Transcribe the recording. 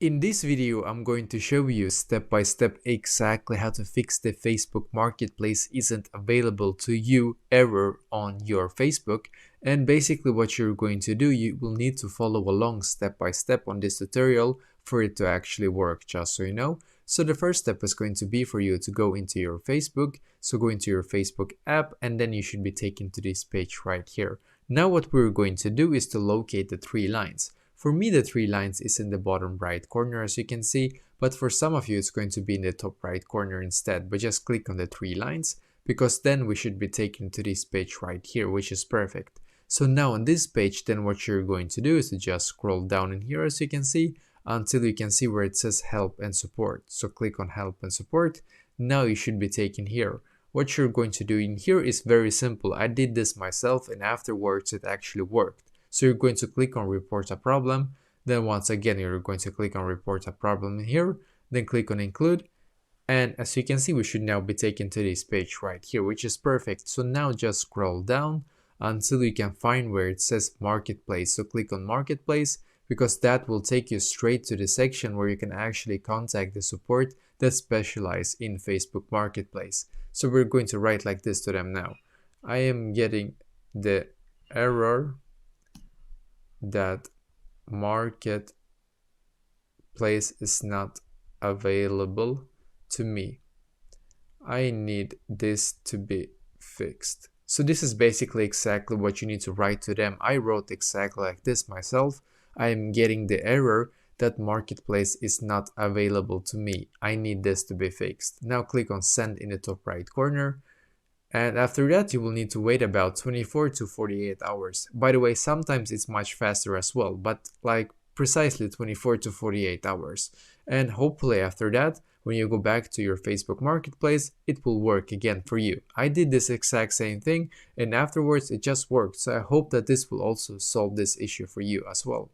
In this video, I'm going to show you step by step exactly how to fix the Facebook Marketplace isn't available to you error on your Facebook. And basically what you're going to do, you will need to follow along step by step on this tutorial for it to actually work, just so you know. So the first step is going to be for you to go into your Facebook. So go into your Facebook app and then you should be taken to this page right here. Now what we're going to do is to locate the three lines. For me, the three lines is in the bottom right corner, as you can see, but for some of you, it's going to be in the top right corner instead. But just click on the three lines, because then we should be taken to this page right here, which is perfect. So now on this page, then what you're going to do is to just scroll down in here, as you can see, until you can see where it says help and support. So click on help and support. Now you should be taken here. What you're going to do in here is very simple. I did this myself and afterwards it actually worked. So you're going to click on report a problem. Then once again, you're going to click on report a problem in here. Then click on include. And as you can see, we should now be taken to this page right here, which is perfect. So now just scroll down until you can find where it says marketplace. So click on marketplace because that will take you straight to the section where you can actually contact the support that specialize in Facebook Marketplace. So we're going to write like this to them now. I am getting the error that marketplace is not available to me. I need this to be fixed. So this is basically exactly what you need to write to them. I wrote exactly like this myself. I am getting the error that marketplace is not available to me. I need this to be fixed. Now click on send in the top right corner. And after that, you will need to wait about 24 to 48 hours. By the way, sometimes it's much faster as well, but like precisely 24 to 48 hours. And hopefully after that, when you go back to your Facebook Marketplace, it will work again for you. I did this exact same thing and afterwards it just worked. So I hope that this will also solve this issue for you as well.